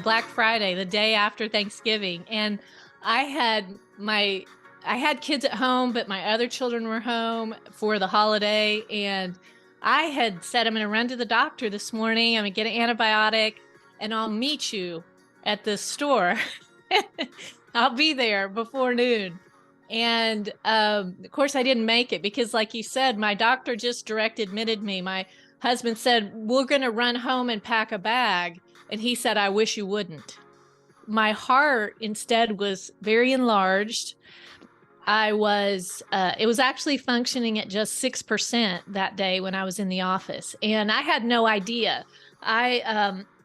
Black Friday, the day after Thanksgiving. And I had kids at home, but my other children were home for the holiday. And I had said, I'm going to run to the doctor this morning. I'm going to get an antibiotic and I'll meet you at the store. I'll be there before noon. And of course, I didn't make it because, like you said, my doctor just direct admitted me. My husband said, we're going to run home and pack a bag. And he said, I wish you wouldn't. My heart instead was very enlarged. It was actually functioning at just 6% that day when I was in the office. And I had no idea.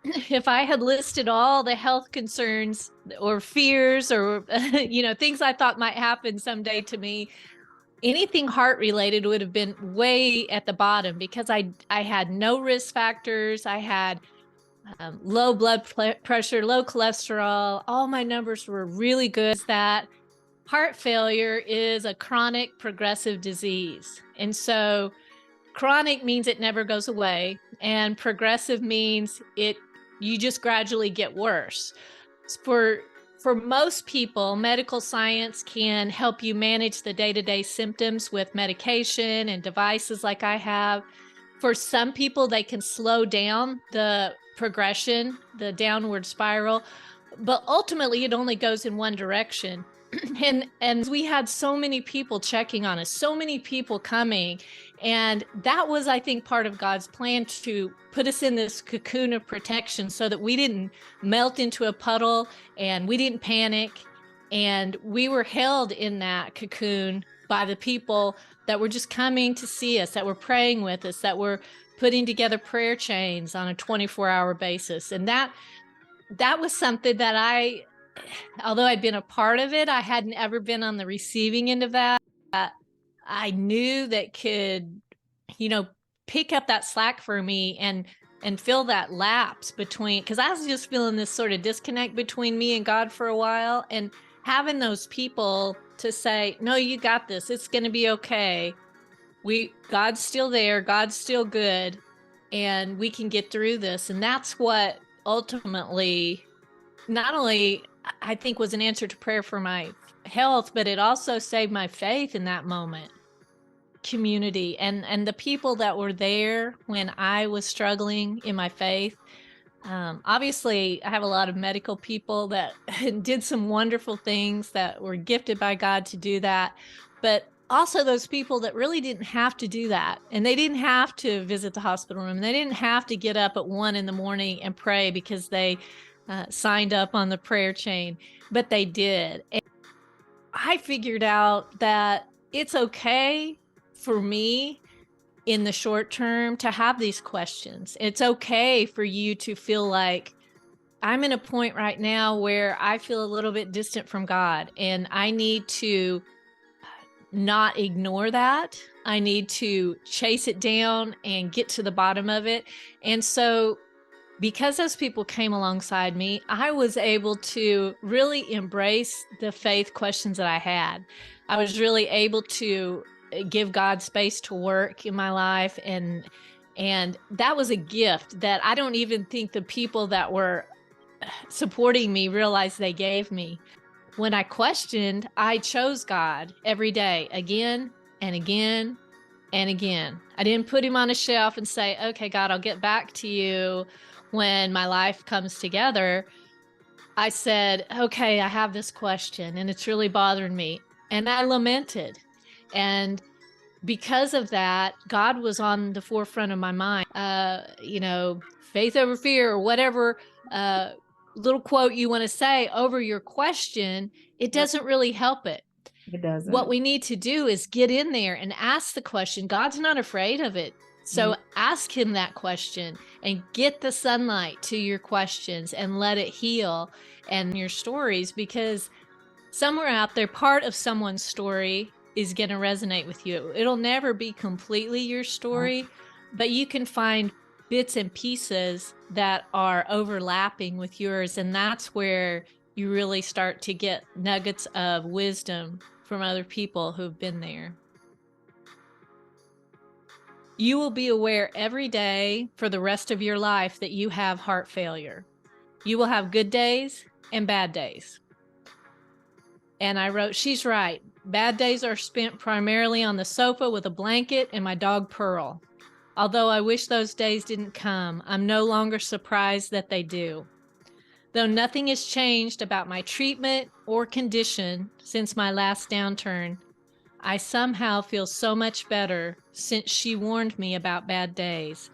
If I had listed all the health concerns or fears or, things I thought might happen someday to me, anything heart related would have been way at the bottom because I had no risk factors. I had low blood pressure, low cholesterol. All my numbers were really good. That heart failure is a chronic progressive disease. And so chronic means it never goes away, and progressive means you just gradually get worse. For most people, medical science can help you manage the day-to-day symptoms with medication and devices like I have. For some people, they can slow down the progression, the downward spiral, but ultimately it only goes in one direction. And we had so many people checking on us, so many people coming. And that was, I think, part of God's plan to put us in this cocoon of protection so that we didn't melt into a puddle and we didn't panic. And we were held in that cocoon by the people that were just coming to see us, that were praying with us, that were putting together prayer chains on a 24-hour basis. And that was something that although I'd been a part of it, I hadn't ever been on the receiving end of that. I knew that could, pick up that slack for me and fill that lapse between, because I was just feeling this sort of disconnect between me and God for a while, and having those people to say, no, you got this. It's going to be okay. God's still there. God's still good. And we can get through this. And that's what ultimately, not only I think was an answer to prayer for my health, but it also saved my faith in that moment. Community and the people that were there when I was struggling in my faith. Obviously, I have a lot of medical people that did some wonderful things, that were gifted by God to do that, but also those people that really didn't have to do that. And they didn't have to visit the hospital room. They didn't have to get up at 1 a.m. and pray because they signed up on the prayer chain, but they did. And I figured out that it's okay for me in the short term to have these questions. It's okay for you to feel like, I'm in a point right now where I feel a little bit distant from God, and I need to not ignore that. I need to chase it down and get to the bottom of it. And so because those people came alongside me, I was able to really embrace the faith questions that I had. I was really able to give God space to work in my life. And that was a gift that I don't even think the people that were supporting me realized they gave me. When I questioned, I chose God every day, again and again and again. I didn't put him on a shelf and say, okay, God, I'll get back to you when my life comes together. I said, okay, I have this question and it's really bothering me. And I lamented. And because of that, God was on the forefront of my mind. Faith over fear, or whatever little quote you want to say over your question, it doesn't really help it. It doesn't. What we need to do is get in there and ask the question. God's not afraid of it. So ask him that question and get the sunlight to your questions and let it heal and your stories, because somewhere out there, part of someone's story is going to resonate with you. It'll never be completely your story, but you can find bits and pieces that are overlapping with yours. And that's where you really start to get nuggets of wisdom from other people who've been there. You will be aware every day for the rest of your life that you have heart failure. You will have good days and bad days. And I wrote, she's right. Bad days are spent primarily on the sofa with a blanket and my dog Pearl. Although I wish those days didn't come, I'm no longer surprised that they do. Though nothing has changed about my treatment or condition since my last downturn, I somehow feel so much better since she warned me about bad days.